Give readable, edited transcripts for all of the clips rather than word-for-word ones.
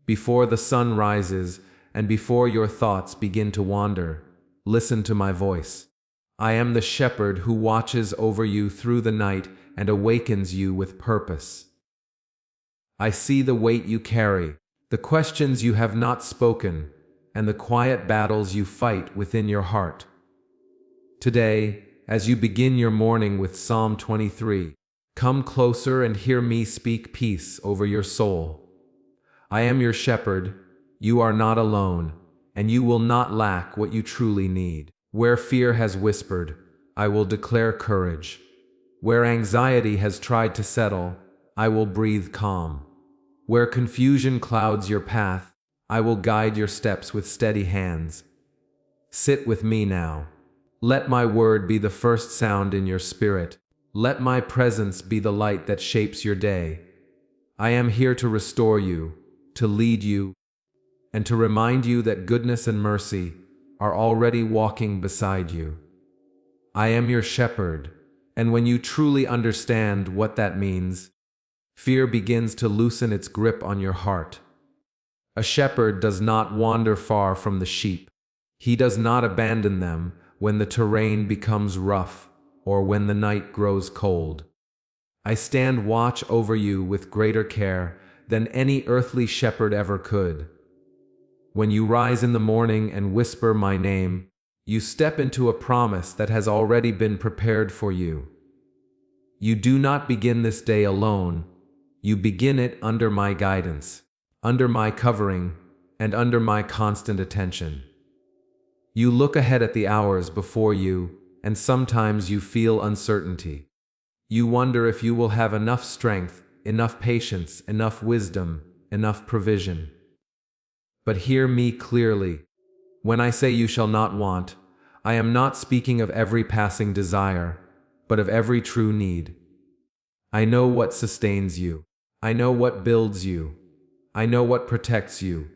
Before the sun rises, and before your thoughts begin to wander, listen to my voice. I am the shepherd who watches over you through the night and awakens you with purpose. I see the weight you carry, the questions you have not spoken, and the quiet battles you fight within your heart. Today, as you begin your morning with Psalm 23, come closer and hear me speak peace over your soul. I am your shepherd, you are not alone, and you will not lack what you truly need. Where fear has whispered, I will declare courage. Where anxiety has tried to settle, I will breathe calm. Where confusion clouds your path, I will guide your steps with steady hands. Sit with me now. Let my word be the first sound in your spirit. Let my presence be the light that shapes your day. I am here to restore you, to lead you, and to remind you that goodness and mercy are already walking beside you. I am your shepherd, and when you truly understand what that means, fear begins to loosen its grip on your heart. A shepherd does not wander far from the sheep. He does not abandon them when the terrain becomes rough or when the night grows cold. I stand watch over you with greater care than any earthly shepherd ever could. When you rise in the morning and whisper my name, you step into a promise that has already been prepared for you. You do not begin this day alone. You begin it under my guidance, under my covering, and under my constant attention. You look ahead at the hours before you, and sometimes you feel uncertainty. You wonder if you will have enough strength, enough patience, enough wisdom, enough provision. But hear me clearly. When I say you shall not want, I am not speaking of every passing desire, but of every true need. I know what sustains you. I know what builds you. I know what protects you.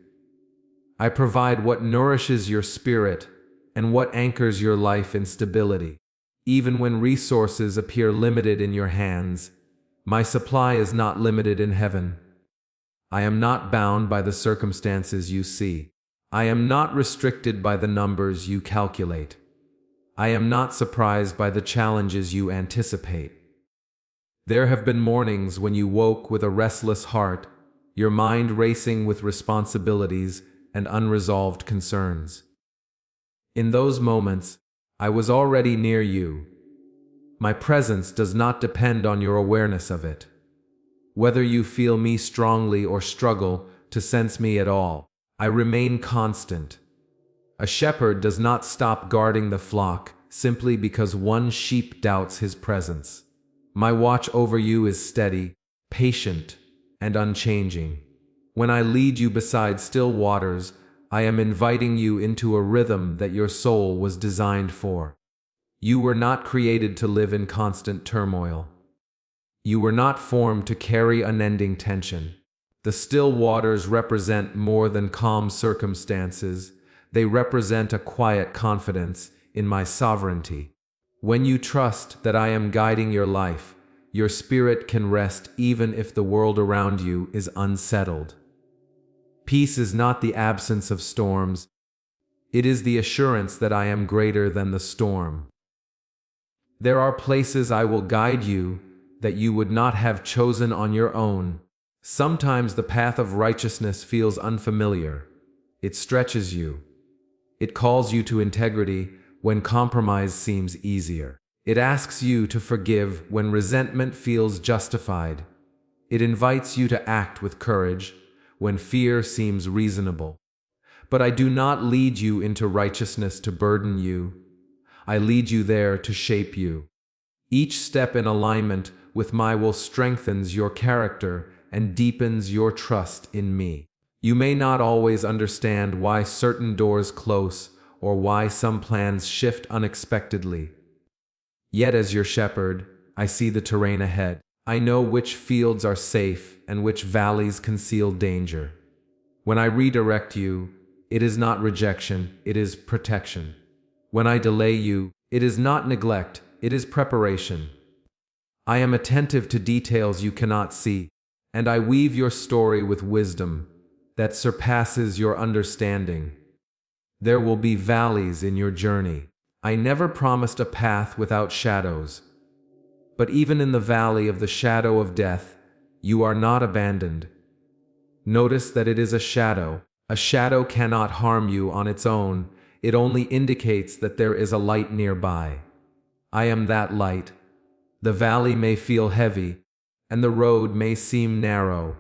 I provide what nourishes your spirit and what anchors your life in stability. Even when resources appear limited in your hands, my supply is not limited in heaven. I am not bound by the circumstances you see. I am not restricted by the numbers you calculate. I am not surprised by the challenges you anticipate. There have been mornings when you woke with a restless heart, your mind racing with responsibilities and unresolved concerns. In those moments, I was already near you. My presence does not depend on your awareness of it. Whether you feel me strongly or struggle to sense me at all, I remain constant. A shepherd does not stop guarding the flock simply because one sheep doubts his presence. My watch over you is steady, patient, and unchanging. When I lead you beside still waters, I am inviting you into a rhythm that your soul was designed for. You were not created to live in constant turmoil. You were not formed to carry unending tension. The still waters represent more than calm circumstances. They represent a quiet confidence in my sovereignty. When you trust that I am guiding your life, your spirit can rest even if the world around you is unsettled. Peace is not the absence of storms. It is the assurance that I am greater than the storm. There are places I will guide you that you would not have chosen on your own. Sometimes the path of righteousness feels unfamiliar. It stretches you. It calls you to integrity when compromise seems easier. It asks you to forgive when resentment feels justified. It invites you to act with courage when fear seems reasonable. But I do not lead you into righteousness to burden you. I lead you there to shape you. Each step in alignment with my will strengthens your character and deepens your trust in me. You may not always understand why certain doors close or why some plans shift unexpectedly. Yet as your shepherd, I see the terrain ahead. I know which fields are safe and which valleys conceal danger. When I redirect you, it is not rejection, it is protection. When I delay you, it is not neglect, it is preparation. I am attentive to details you cannot see, and I weave your story with wisdom, that surpasses your understanding. There will be valleys in your journey. I never promised a path without shadows. But even in the valley of the shadow of death, you are not abandoned. Notice that it is a shadow. A shadow cannot harm you on its own. It only indicates that there is a light nearby. I am that light. The valley may feel heavy, and the road may seem narrow,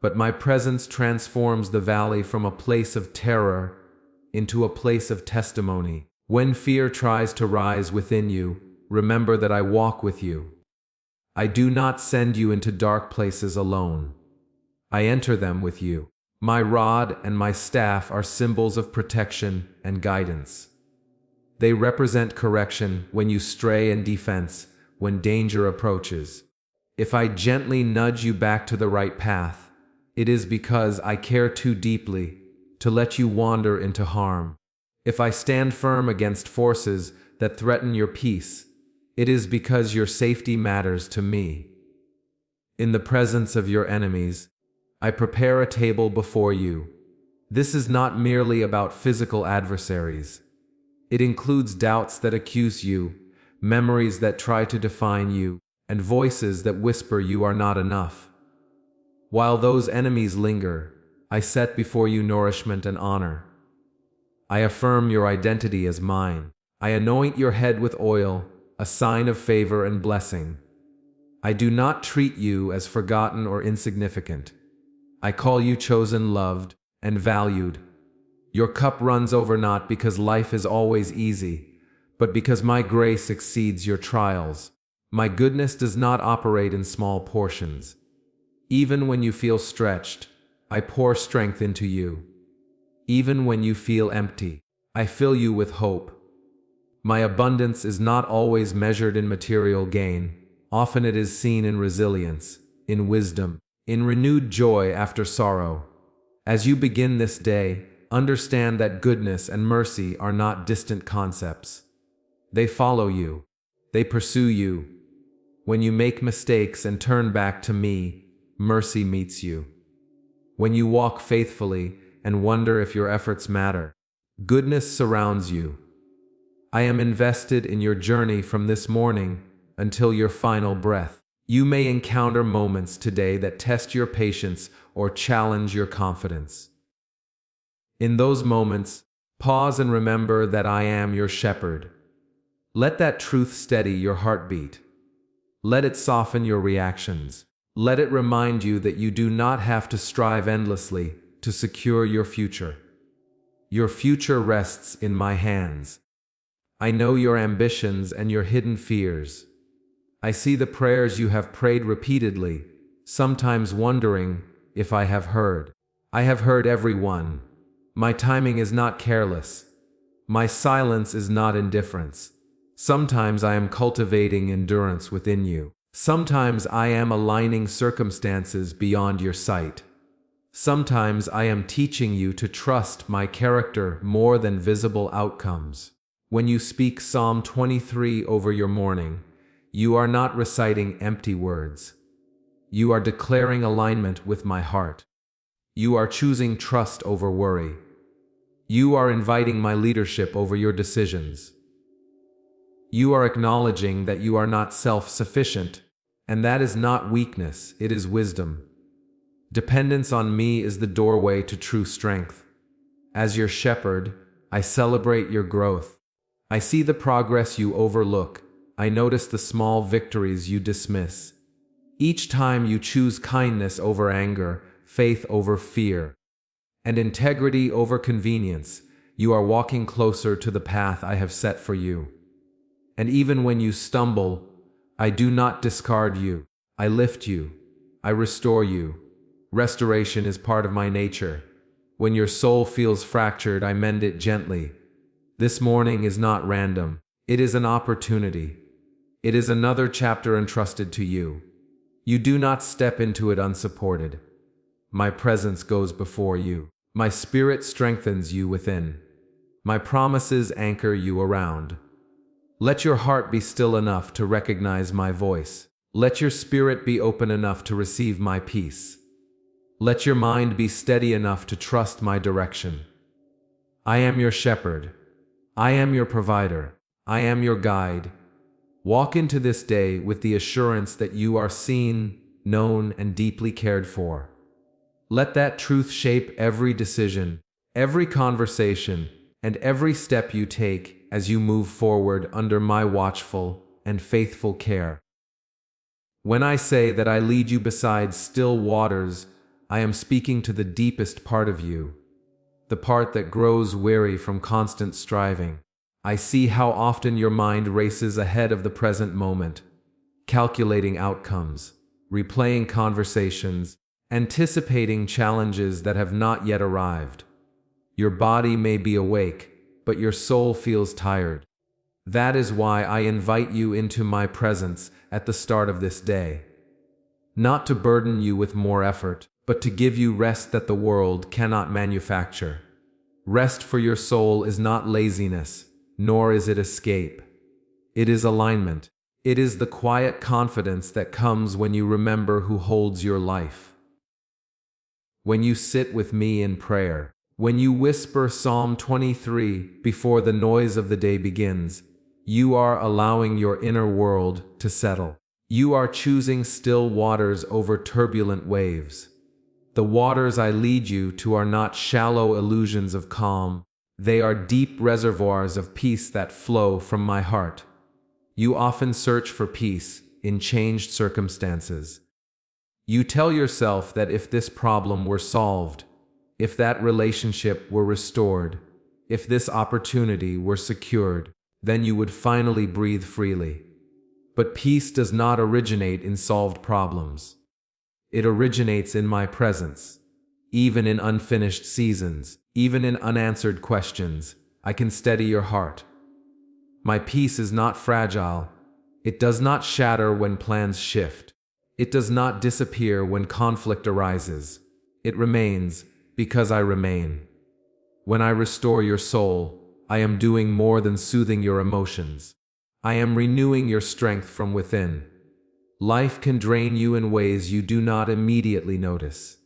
but my presence transforms the valley from a place of terror into a place of testimony. When fear tries to rise within you, remember that I walk with you. I do not send you into dark places alone. I enter them with you. My rod and my staff are symbols of protection and guidance. They represent correction when you stray and defense when danger approaches. If I gently nudge you back to the right path, it is because I care too deeply to let you wander into harm. If I stand firm against forces that threaten your peace, it is because your safety matters to me. In the presence of your enemies, I prepare a table before you. This is not merely about physical adversaries. It includes doubts that accuse you, memories that try to define you, and voices that whisper you are not enough. While those enemies linger, I set before you nourishment and honor. I affirm your identity as mine. I anoint your head with oil, a sign of favor and blessing. I do not treat you as forgotten or insignificant. I call you chosen, loved, and valued. Your cup runs over not because life is always easy, but because my grace exceeds your trials. My goodness does not operate in small portions. Even when you feel stretched, I pour strength into you. Even when you feel empty, I fill you with hope. My abundance is not always measured in material gain. Often it is seen in resilience, in wisdom, in renewed joy after sorrow. As you begin this day, understand that goodness and mercy are not distant concepts. They follow you. They pursue you. When you make mistakes and turn back to me, mercy meets you. When you walk faithfully and wonder if your efforts matter, goodness surrounds you. I am invested in your journey from this morning until your final breath. You may encounter moments today that test your patience or challenge your confidence. In those moments, pause and remember that I am your shepherd. Let that truth steady your heartbeat. Let it soften your reactions. Let it remind you that you do not have to strive endlessly to secure your future. Your future rests in my hands. I know your ambitions and your hidden fears. I see the prayers you have prayed repeatedly, sometimes wondering if I have heard. I have heard every one. My timing is not careless. My silence is not indifference. Sometimes I am cultivating endurance within you. Sometimes I am aligning circumstances beyond your sight. Sometimes I am teaching you to trust my character more than visible outcomes. When you speak Psalm 23 over your morning, you are not reciting empty words. You are declaring alignment with my heart. You are choosing trust over worry. You are inviting my leadership over your decisions. You are acknowledging that you are not self-sufficient, and that is not weakness, it is wisdom. Dependence on me is the doorway to true strength. As your shepherd, I celebrate your growth. I see the progress you overlook. I notice the small victories you dismiss. Each time you choose kindness over anger, faith over fear, and integrity over convenience, you are walking closer to the path I have set for you. And even when you stumble, I do not discard you. I lift you. I restore you. Restoration is part of my nature. When your soul feels fractured, I mend it gently. This morning is not random. It is an opportunity. It is another chapter entrusted to you. You do not step into it unsupported. My presence goes before you. My spirit strengthens you within. My promises anchor you around. Let your heart be still enough to recognize my voice. Let your spirit be open enough to receive my peace. Let your mind be steady enough to trust my direction. I am your shepherd. I am your provider. I am your guide. Walk into this day with the assurance that you are seen, known, and deeply cared for. Let that truth shape every decision, every conversation, and every step you take as you move forward under my watchful and faithful care. When I say that I lead you beside still waters, I am speaking to the deepest part of you, the part that grows weary from constant striving. I see how often your mind races ahead of the present moment, calculating outcomes, replaying conversations, anticipating challenges that have not yet arrived. Your body may be awake, but your soul feels tired. That is why I invite you into my presence at the start of this day. Not to burden you with more effort, but to give you rest that the world cannot manufacture. Rest for your soul is not laziness, nor is it escape. It is alignment. It is the quiet confidence that comes when you remember who holds your life. When you sit with me in prayer, when you whisper Psalm 23 before the noise of the day begins, you are allowing your inner world to settle. You are choosing still waters over turbulent waves. The waters I lead you to are not shallow illusions of calm. They are deep reservoirs of peace that flow from my heart. You often search for peace in changed circumstances. You tell yourself that if this problem were solved, if that relationship were restored, if this opportunity were secured, then you would finally breathe freely. But peace does not originate in solved problems. It originates in my presence. Even in unfinished seasons, even in unanswered questions, I can steady your heart. My peace is not fragile. It does not shatter when plans shift. It does not disappear when conflict arises. It remains because I remain. When I restore your soul, I am doing more than soothing your emotions. I am renewing your strength from within. Life can drain you in ways you do not immediately notice.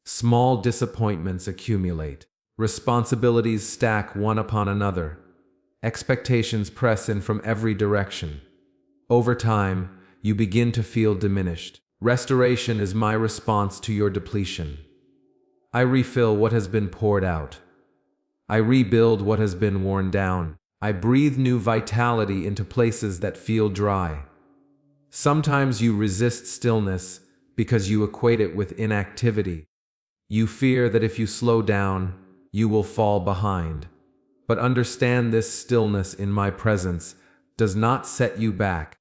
Small disappointments accumulate. Responsibilities stack one upon another. Expectations press in from every direction. Over time, you begin to feel diminished. Restoration is my response to your depletion. I refill what has been poured out. I rebuild what has been worn down. I breathe new vitality into places that feel dry. Sometimes you resist stillness because you equate it with inactivity. You fear that if you slow down, you will fall behind. But understand this: stillness in my presence does not set you back.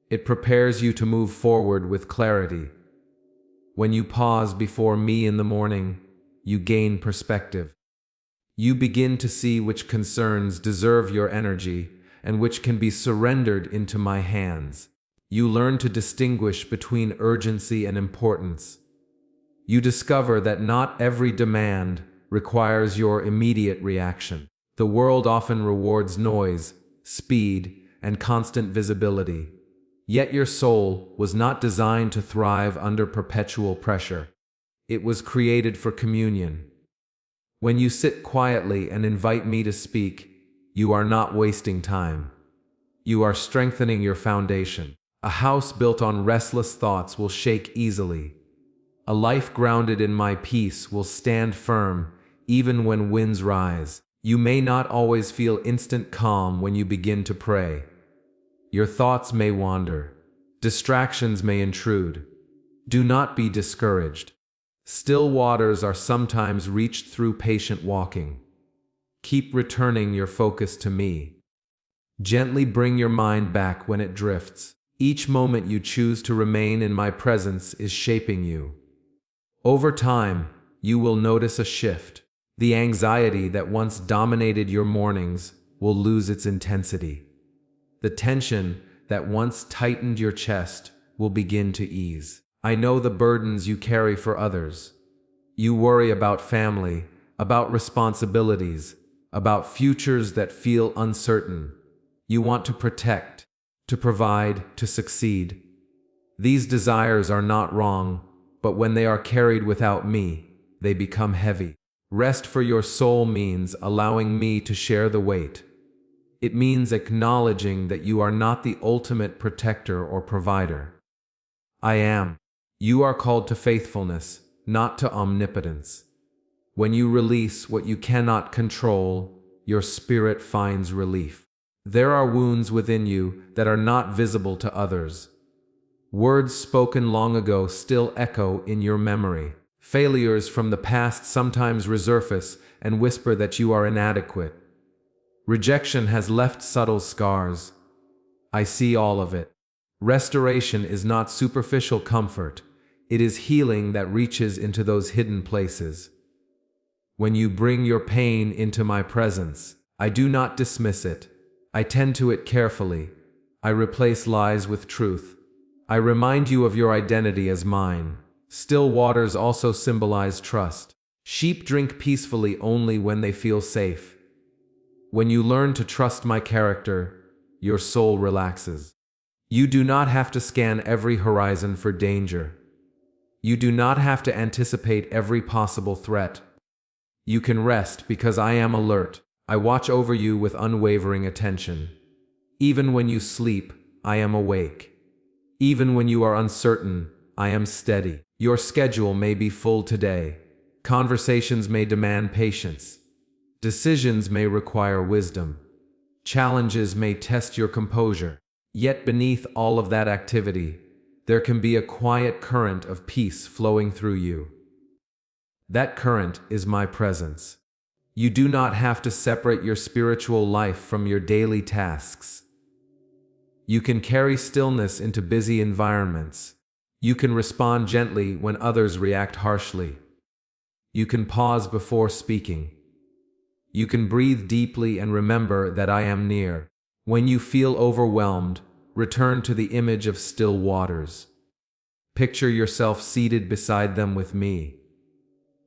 It prepares you to move forward with clarity. When you pause before me in the morning, you gain perspective. You begin to see which concerns deserve your energy and which can be surrendered into my hands. You learn to distinguish between urgency and importance. You discover that not every demand requires your immediate reaction. The world often rewards noise, speed, and constant visibility. Yet your soul was not designed to thrive under perpetual pressure. It was created for communion. When you sit quietly and invite me to speak, you are not wasting time. You are strengthening your foundation. A house built on restless thoughts will shake easily. A life grounded in my peace will stand firm, even when winds rise. You may not always feel instant calm when you begin to pray. Your thoughts may wander. Distractions may intrude. Do not be discouraged. Still waters are sometimes reached through patient walking. Keep returning your focus to me. Gently bring your mind back when it drifts. Each moment you choose to remain in my presence is shaping you. Over time, you will notice a shift. The anxiety that once dominated your mornings will lose its intensity. The tension that once tightened your chest will begin to ease. I know the burdens you carry for others. You worry about family, about responsibilities, about futures that feel uncertain. You want to protect, to provide, to succeed. These desires are not wrong. but when they are carried without me, they become heavy. Rest for your soul means allowing me to share the weight. It means acknowledging that you are not the ultimate protector or provider. I am. You are called to faithfulness, not to omnipotence. When you release what you cannot control, your spirit finds relief. There are wounds within you that are not visible to others. Words spoken long ago still echo in your memory. Failures from the past sometimes resurface and whisper that you are inadequate. Rejection has left subtle scars. I see all of it. Restoration is not superficial comfort. It is healing that reaches into those hidden places. When you bring your pain into my presence, I do not dismiss it. I tend to it carefully. I replace lies with truth. I remind you of your identity as mine. Still waters also symbolize trust. Sheep drink peacefully only when they feel safe. When you learn to trust my character, your soul relaxes. You do not have to scan every horizon for danger. You do not have to anticipate every possible threat. You can rest because I am alert. I watch over you with unwavering attention. Even when you sleep, I am awake. Even when you are uncertain, I am steady. Your schedule may be full today. Conversations may demand patience. Decisions may require wisdom. Challenges may test your composure. Yet beneath all of that activity, there can be a quiet current of peace flowing through you. That current is my presence. You do not have to separate your spiritual life from your daily tasks. You can carry stillness into busy environments. You can respond gently when others react harshly. You can pause before speaking. You can breathe deeply and remember that I am near. When you feel overwhelmed, return to the image of still waters. Picture yourself seated beside them with me.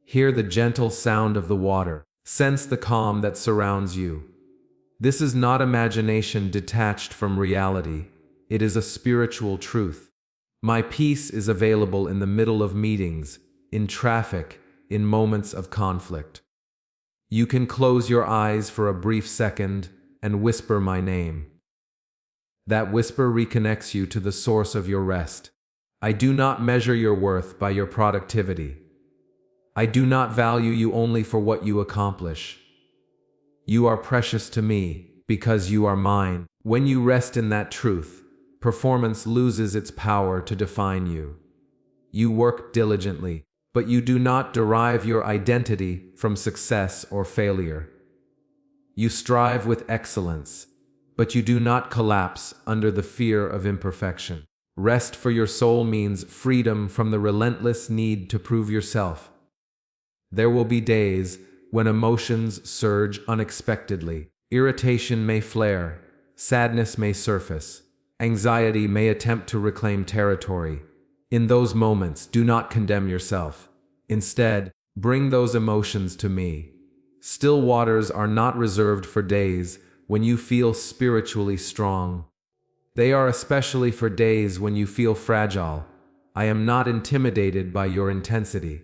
Hear the gentle sound of the water. Sense the calm that surrounds you. This is not imagination detached from reality. It is a spiritual truth. My peace is available in the middle of meetings, in traffic, in moments of conflict. You can close your eyes for a brief second and whisper my name. That whisper reconnects you to the source of your rest. I do not measure your worth by your productivity. I do not value you only for what you accomplish. You are precious to me because you are mine. When you rest in that truth, performance loses its power to define you. You work diligently, but you do not derive your identity from success or failure. You strive with excellence, but you do not collapse under the fear of imperfection. Rest for your soul means freedom from the relentless need to prove yourself. There will be days when emotions surge unexpectedly. Irritation may flare, sadness may surface, anxiety may attempt to reclaim territory. In those moments, do not condemn yourself. Instead, bring those emotions to me. Still waters are not reserved for days when you feel spiritually strong. They are especially for days when you feel fragile. I am not intimidated by your intensity.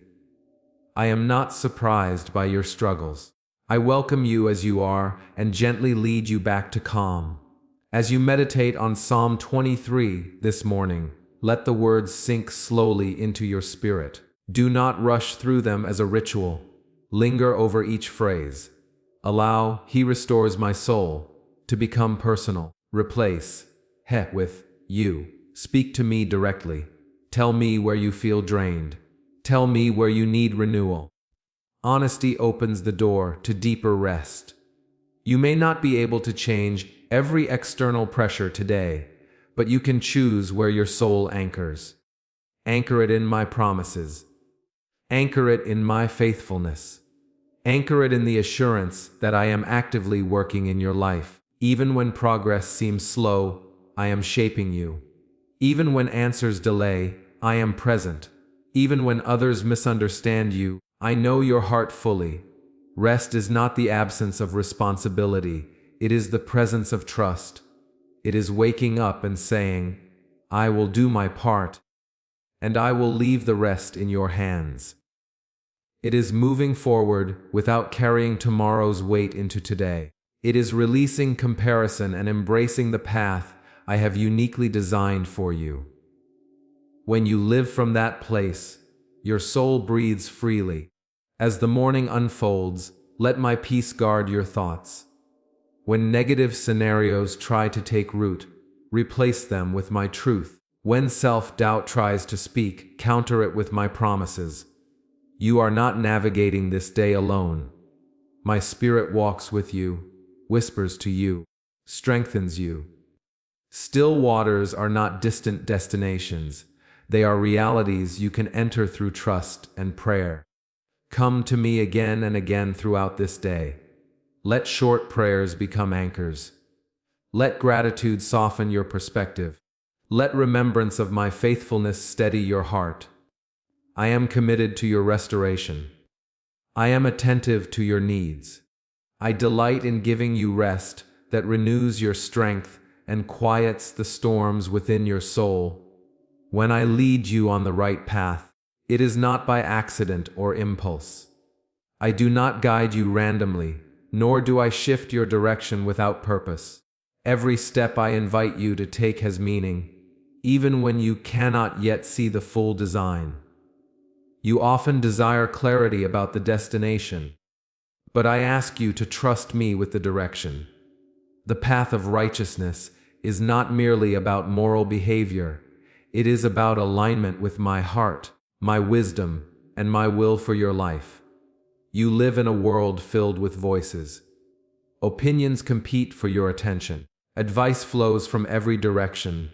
I am not surprised by your struggles. I welcome you as you are and gently lead you back to calm. As you meditate on Psalm 23 this morning, let the words sink slowly into your spirit. Do not rush through them as a ritual. Linger over each phrase. Allow "He restores my soul" to become personal. Replace "he" with "you." Speak to me directly. Tell me where you feel drained. Tell me where you need renewal. Honesty opens the door to deeper rest. You may not be able to change every external pressure today, but you can choose where your soul anchors. Anchor it in my promises. Anchor it in my faithfulness. Anchor it in the assurance that I am actively working in your life. Even when progress seems slow, I am shaping you. Even when answers delay, I am present. Even when others misunderstand you, I know your heart fully. Rest is not the absence of responsibility. It is the presence of trust. It is waking up and saying, I will do my part. and I will leave the rest in your hands. It is moving forward without carrying tomorrow's weight into today. It is releasing comparison and embracing the path I have uniquely designed for you. When you live from that place, your soul breathes freely. As the morning unfolds, let my peace guard your thoughts. When negative scenarios try to take root, replace them with my truth. When self-doubt tries to speak, counter it with my promises. You are not navigating this day alone. My spirit walks with you, whispers to you, strengthens you. Still waters are not distant destinations. They are realities you can enter through trust and prayer. Come to me again and again throughout this day. Let short prayers become anchors. Let gratitude soften your perspective. Let remembrance of my faithfulness steady your heart. I am committed to your restoration. I am attentive to your needs. I delight in giving you rest that renews your strength and quiets the storms within your soul. When I lead you on the right path, it is not by accident or impulse. I do not guide you randomly, nor do I shift your direction without purpose. Every step I invite you to take has meaning, even when you cannot yet see the full design. You often desire clarity about the destination, but I ask you to trust me with the direction. The path of righteousness is not merely about moral behavior. It is about alignment with my heart, my wisdom, and my will for your life. You live in a world filled with voices. Opinions compete for your attention. Advice flows from every direction.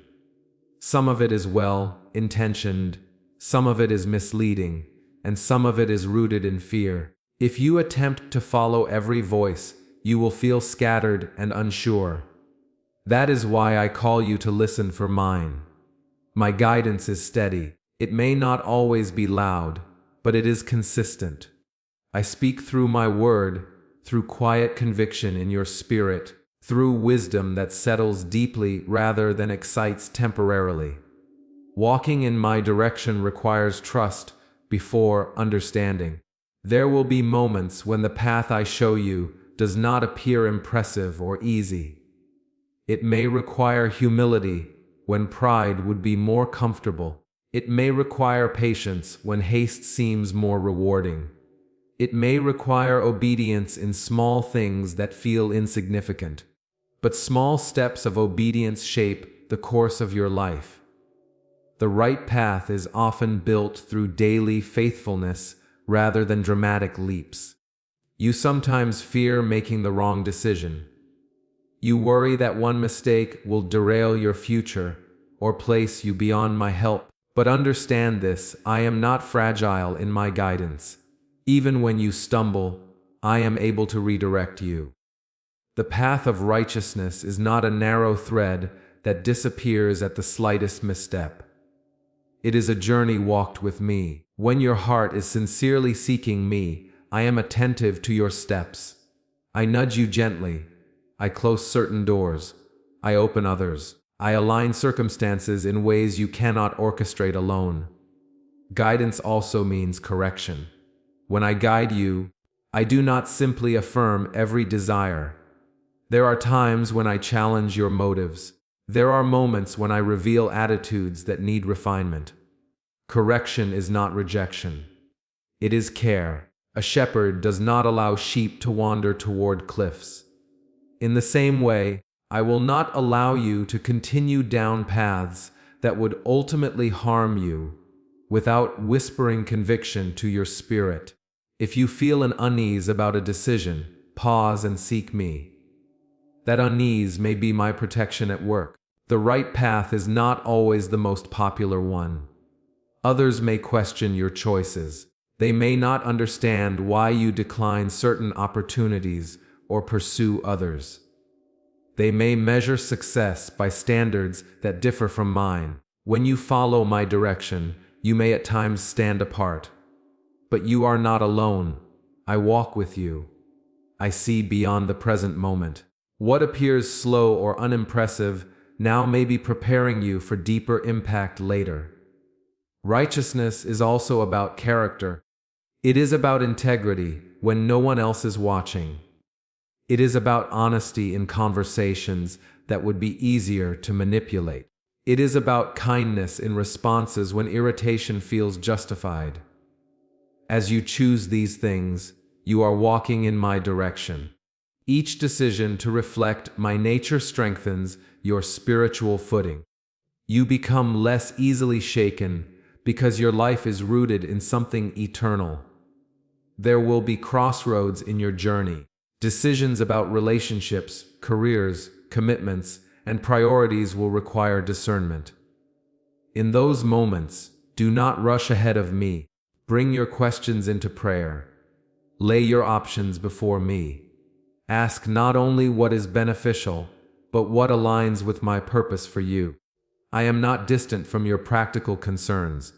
Some of it is well-intentioned, some of it is misleading, and some of it is rooted in fear. If you attempt to follow every voice, you will feel scattered and unsure. That is why I call you to listen for mine. My guidance is steady. It may not always be loud, but it is consistent. I speak through my word, through quiet conviction in your spirit, through wisdom that settles deeply rather than excites temporarily. Walking in my direction requires trust before understanding. There will be moments when the path I show you does not appear impressive or easy. It may require humility when pride would be more comfortable. It may require patience when haste seems more rewarding. It may require obedience in small things that feel insignificant. But small steps of obedience shape the course of your life. The right path is often built through daily faithfulness rather than dramatic leaps. You sometimes fear making the wrong decision. You worry that one mistake will derail your future or place you beyond my help. But understand this, I am not fragile in my guidance. Even when you stumble, I am able to redirect you. The path of righteousness is not a narrow thread that disappears at the slightest misstep. It is a journey walked with me. When your heart is sincerely seeking me, I am attentive to your steps. I nudge you gently. I close certain doors. I open others. I align circumstances in ways you cannot orchestrate alone. Guidance also means correction. When I guide you, I do not simply affirm every desire. There are times when I challenge your motives. There are moments when I reveal attitudes that need refinement. Correction is not rejection. It is care. A shepherd does not allow sheep to wander toward cliffs. In the same way, I will not allow you to continue down paths that would ultimately harm you without whispering conviction to your spirit. If you feel an unease about a decision, pause and seek me. That unease may be my protection at work. The right path is not always the most popular one. Others may question your choices. They may not understand why you decline certain opportunities or pursue others. They may measure success by standards that differ from mine. When you follow my direction, you may at times stand apart. But you are not alone. I walk with you. I see beyond the present moment. What appears slow or unimpressive now may be preparing you for deeper impact later. Righteousness is also about character. It is about integrity when no one else is watching. It is about honesty in conversations that would be easier to manipulate. It is about kindness in responses when irritation feels justified. As you choose these things, you are walking in my direction. Each decision to reflect my nature strengthens your spiritual footing. You become less easily shaken because your life is rooted in something eternal. There will be crossroads in your journey. Decisions about relationships, careers, commitments, and priorities will require discernment. In those moments, do not rush ahead of me. Bring your questions into prayer. Lay your options before me. Ask not only what is beneficial, but what aligns with my purpose for you. I am not distant from your practical concerns.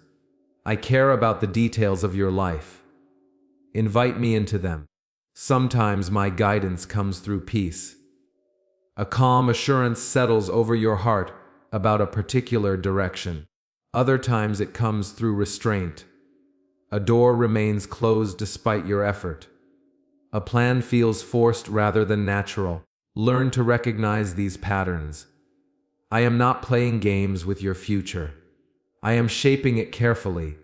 I care about the details of your life. Invite me into them. Sometimes my guidance comes through peace. A calm assurance settles over your heart about a particular direction. Other times it comes through restraint. A door remains closed despite your effort. A plan feels forced rather than natural. Learn to recognize these patterns. I am not playing games with your future. I am shaping it carefully.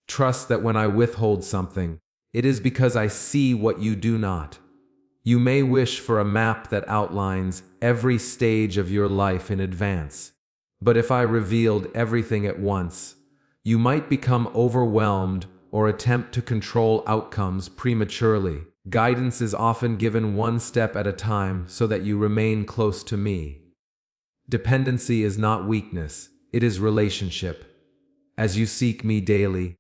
Trust that when I withhold something, it is because I see what you do not. You may wish for a map that outlines every stage of your life in advance. But if I revealed everything at once, you might become overwhelmed or attempt to control outcomes prematurely. Guidance is often given one step at a time so that you remain close to me. Dependency is not weakness, it is relationship. As you seek me daily,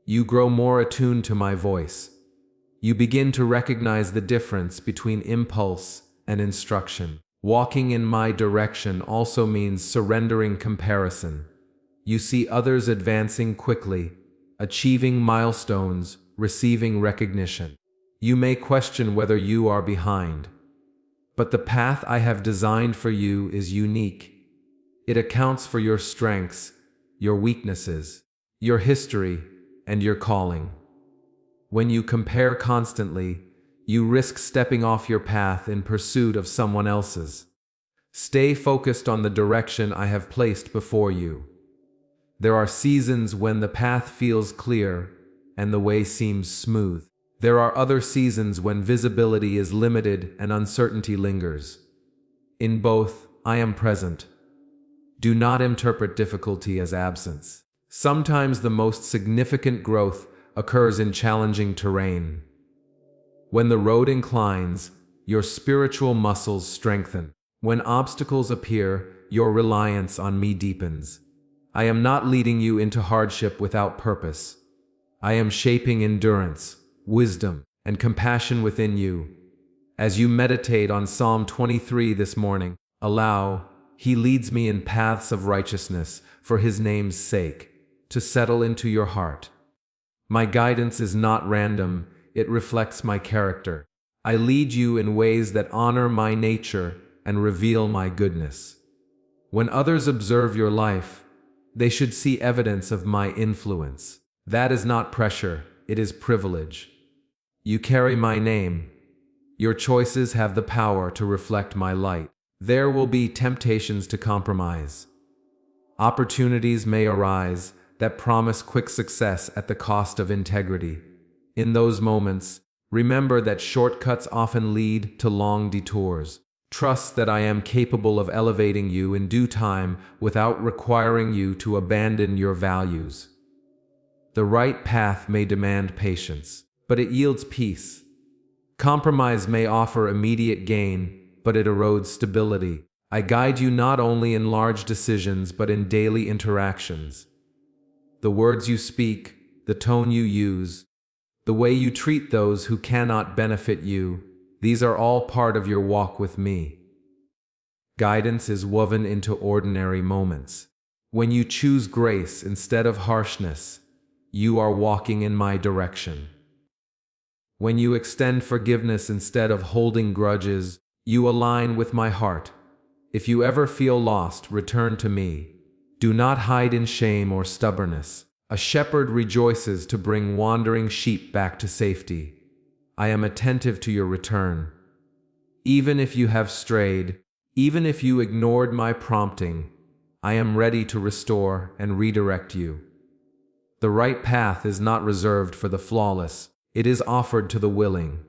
you grow more attuned to my voice. You begin to recognize the difference between impulse and instruction. Walking in my direction also means surrendering comparison. You see others advancing quickly, achieving milestones, receiving recognition. You may question whether you are behind. But the path I have designed for you is unique. It accounts for your strengths, your weaknesses, your history, and your calling. When you compare constantly, you risk stepping off your path in pursuit of someone else's. Stay focused on the direction I have placed before you. There are seasons when the path feels clear and the way seems smooth. There are other seasons when visibility is limited and uncertainty lingers. In both, I am present. Do not interpret difficulty as absence. Sometimes the most significant growth occurs in challenging terrain. When the road inclines, your spiritual muscles strengthen. When obstacles appear, your reliance on me deepens. I am not leading you into hardship without purpose. I am shaping endurance, wisdom, and compassion within you. As you meditate on Psalm 23 this morning, allow, He leads me in paths of righteousness for His name's sake, to settle into your heart. My guidance is not random, it reflects my character. I lead you in ways that honor my nature and reveal my goodness. When others observe your life, they should see evidence of my influence. That is not pressure, it is privilege. You carry my name. Your choices have the power to reflect my light. There will be temptations to compromise. Opportunities may arise that promise quick success at the cost of integrity. In those moments, remember that shortcuts often lead to long detours. Trust that I am capable of elevating you in due time without requiring you to abandon your values. The right path may demand patience, but it yields peace. Compromise may offer immediate gain, but it erodes stability. I guide you not only in large decisions but in daily interactions. The words you speak, the tone you use, the way you treat those who cannot benefit you, these are all part of your walk with me. Guidance is woven into ordinary moments. When you choose grace instead of harshness, you are walking in my direction. When you extend forgiveness instead of holding grudges, you align with my heart. If you ever feel lost, return to me. Do not hide in shame or stubbornness. A shepherd rejoices to bring wandering sheep back to safety. I am attentive to your return. Even if you have strayed, even if you ignored my prompting, I am ready to restore and redirect you. The right path is not reserved for the flawless, it is offered to the willing.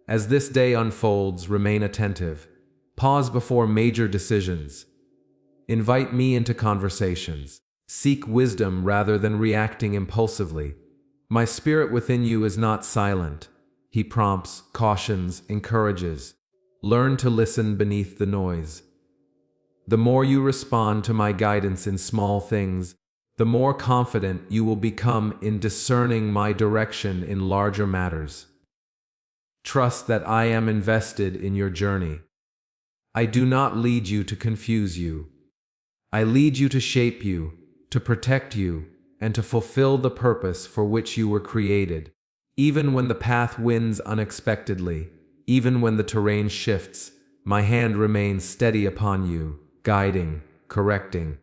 As this day unfolds, remain attentive. Pause before major decisions. Invite me into conversations. Seek wisdom rather than reacting impulsively. My spirit within you is not silent. He prompts, cautions, encourages. Learn to listen beneath the noise. The more you respond to my guidance in small things, the more confident you will become in discerning my direction in larger matters. Trust that I am invested in your journey. I do not lead you to confuse you. I lead you to shape you, to protect you, and to fulfill the purpose for which you were created. Even when the path winds unexpectedly, even when the terrain shifts, my hand remains steady upon you, guiding, correcting,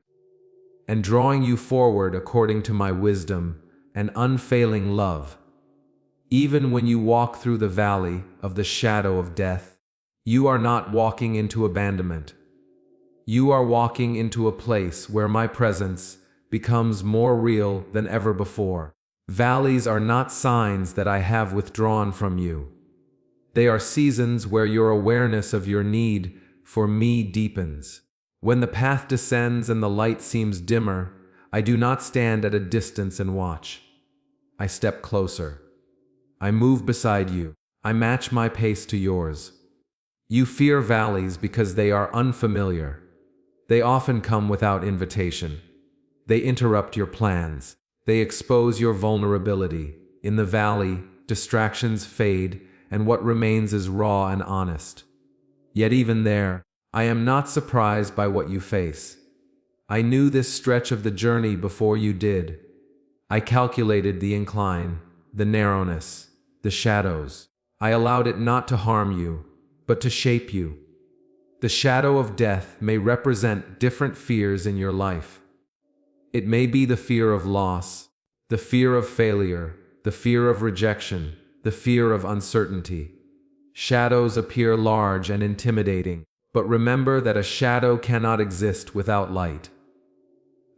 and drawing you forward according to my wisdom and unfailing love. Even when you walk through the valley of the shadow of death, you are not walking into abandonment. You are walking into a place where my presence becomes more real than ever before. Valleys are not signs that I have withdrawn from you. They are seasons where your awareness of your need for me deepens. When the path descends and the light seems dimmer, I do not stand at a distance and watch. I step closer. I move beside you. I match my pace to yours. You fear valleys because they are unfamiliar. They often come without invitation. They interrupt your plans. They expose your vulnerability. In the valley, distractions fade, and what remains is raw and honest. Yet even there, I am not surprised by what you face. I knew this stretch of the journey before you did. I calculated the incline, the narrowness, the shadows. I allowed it not to harm you, but to shape you. The shadow of death may represent different fears in your life. It may be the fear of loss, the fear of failure, the fear of rejection, the fear of uncertainty. Shadows appear large and intimidating, but remember that a shadow cannot exist without light.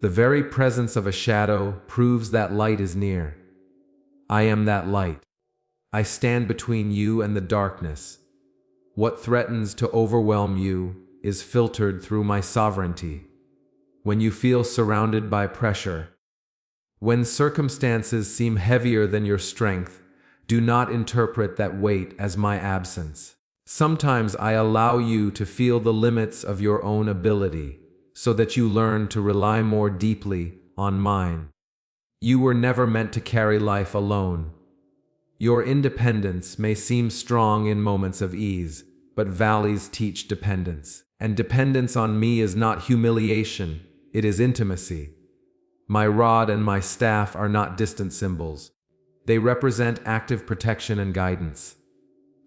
The very presence of a shadow proves that light is near. I am that light. I stand between you and the darkness. What threatens to overwhelm you is filtered through my sovereignty. When you feel surrounded by pressure, when circumstances seem heavier than your strength, do not interpret that weight as my absence. Sometimes I allow you to feel the limits of your own ability, so that you learn to rely more deeply on mine. You were never meant to carry life alone. Your independence may seem strong in moments of ease, but valleys teach dependence. And dependence on me is not humiliation, it is intimacy. My rod and my staff are not distant symbols. They represent active protection and guidance.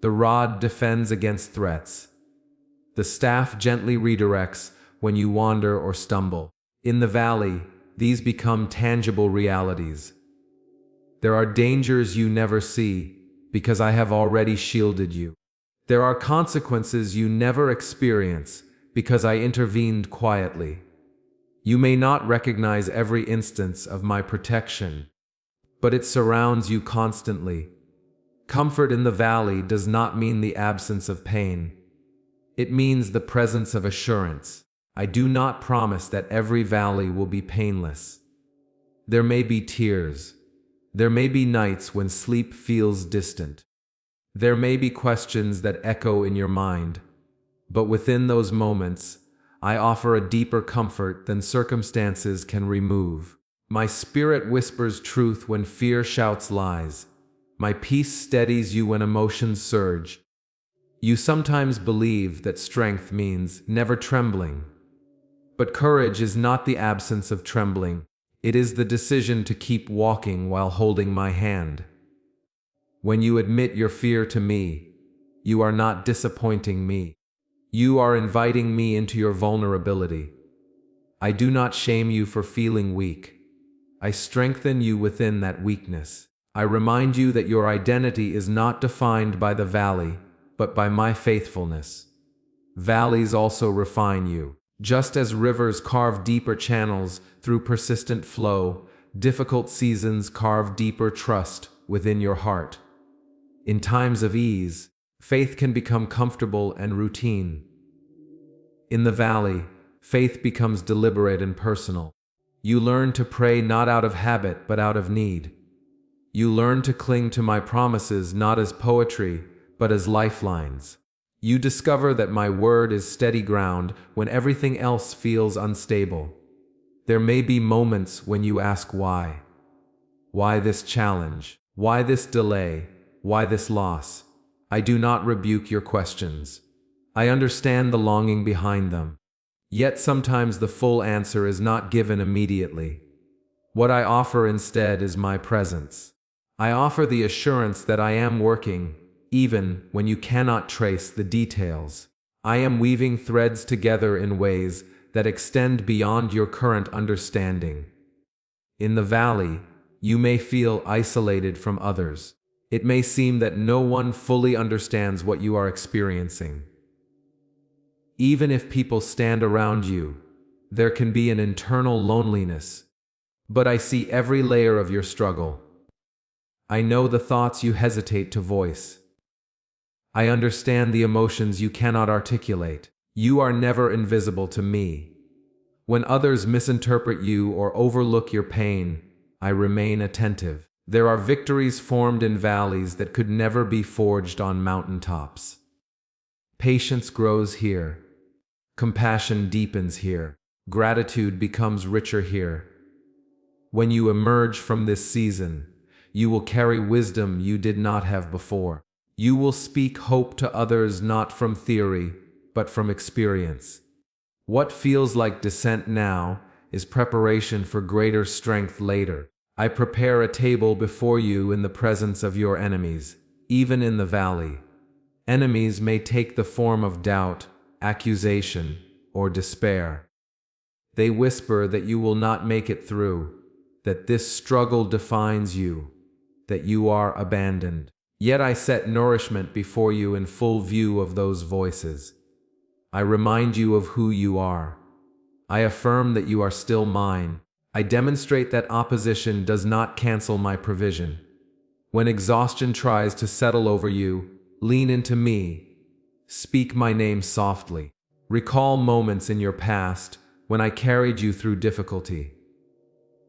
The rod defends against threats. The staff gently redirects when you wander or stumble. In the valley, these become tangible realities. There are dangers you never see because I have already shielded you. There are consequences you never experience because I intervened quietly. You may not recognize every instance of my protection, but it surrounds you constantly. Comfort in the valley does not mean the absence of pain. It means the presence of assurance. I do not promise that every valley will be painless. There may be tears. There may be nights when sleep feels distant. There may be questions that echo in your mind. But within those moments, I offer a deeper comfort than circumstances can remove. My spirit whispers truth when fear shouts lies. My peace steadies you when emotions surge. You sometimes believe that strength means never trembling. But courage is not the absence of trembling. It is the decision to keep walking while holding my hand. When you admit your fear to me, you are not disappointing me. You are inviting me into your vulnerability. I do not shame you for feeling weak. I strengthen you within that weakness. I remind you that your identity is not defined by the valley, but by my faithfulness. Valleys also refine you. Just as rivers carve deeper channels through persistent flow, difficult seasons carve deeper trust within your heart. In times of ease, faith can become comfortable and routine. In the valley, faith becomes deliberate and personal. You learn to pray not out of habit but out of need. You learn to cling to my promises not as poetry but as lifelines. You discover that my word is steady ground when everything else feels unstable. There may be moments when you ask why. Why this challenge? Why this delay? Why this loss? I do not rebuke your questions. I understand the longing behind them. Yet sometimes the full answer is not given immediately. What I offer instead is my presence. I offer the assurance that I am working, even when you cannot trace the details. I am weaving threads together in ways that extend beyond your current understanding. In the valley, you may feel isolated from others. It may seem that no one fully understands what you are experiencing. Even if people stand around you, there can be an internal loneliness. But I see every layer of your struggle. I know the thoughts you hesitate to voice. I understand the emotions you cannot articulate. You are never invisible to me. When others misinterpret you or overlook your pain, I remain attentive. There are victories formed in valleys that could never be forged on mountaintops. Patience grows here. Compassion deepens here. Gratitude becomes richer here. When you emerge from this season, you will carry wisdom you did not have before. You will speak hope to others not from theory, but from experience. What feels like descent now is preparation for greater strength later. I prepare a table before you in the presence of your enemies, even in the valley. Enemies may take the form of doubt, accusation, or despair. They whisper that you will not make it through, that this struggle defines you, that you are abandoned. Yet I set nourishment before you in full view of those voices. I remind you of who you are. I affirm that you are still mine. I demonstrate that opposition does not cancel my provision. When exhaustion tries to settle over you, lean into me. Speak my name softly. Recall moments in your past when I carried you through difficulty.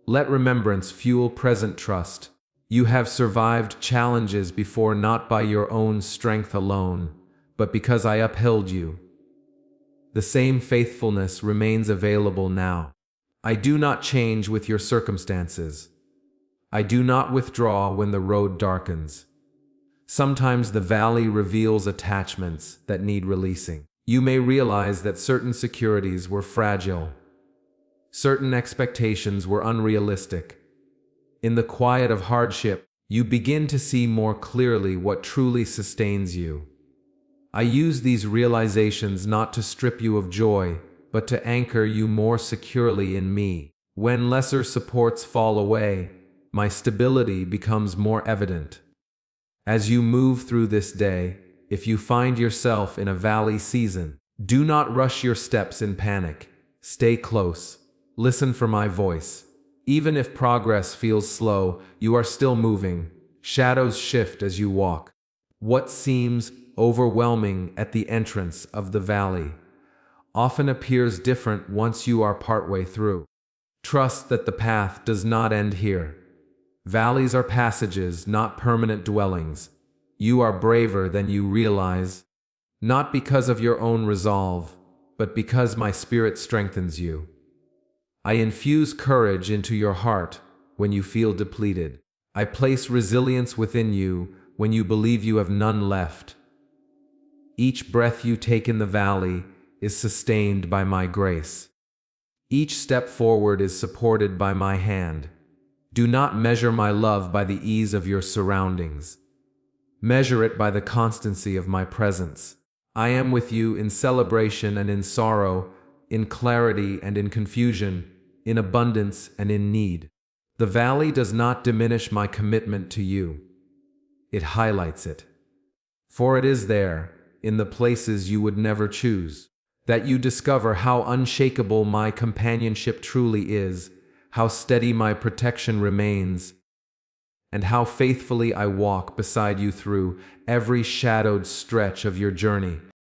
Let remembrance fuel present trust. You have survived challenges before not by your own strength alone, but because I upheld you. The same faithfulness remains available now. I do not change with your circumstances. I do not withdraw when the road darkens. Sometimes the valley reveals attachments that need releasing. You may realize that certain securities were fragile. Certain expectations were unrealistic. In the quiet of hardship, you begin to see more clearly what truly sustains you. I use these realizations not to strip you of joy, but to anchor you more securely in me. When lesser supports fall away, my stability becomes more evident. As you move through this day, if you find yourself in a valley season, do not rush your steps in panic. Stay close. Listen for my voice. Even if progress feels slow, you are still moving. Shadows shift as you walk. What seems overwhelming at the entrance of the valley often appears different once you are partway through. Trust that the path does not end here. Valleys are passages, not permanent dwellings. You are braver than you realize, not because of your own resolve, but because my spirit strengthens you. I infuse courage into your heart when you feel depleted. I place resilience within you when you believe you have none left. Each breath you take in the valley is sustained by my grace. Each step forward is supported by my hand. Do not measure my love by the ease of your surroundings. Measure it by the constancy of my presence. I am with you in celebration and in sorrow, in clarity and in confusion, in abundance and in need. The valley does not diminish my commitment to you. It highlights it. For it is there, in the places you would never choose, that you discover how unshakable my companionship truly is, how steady my protection remains, and how faithfully I walk beside you through every shadowed stretch of your journey.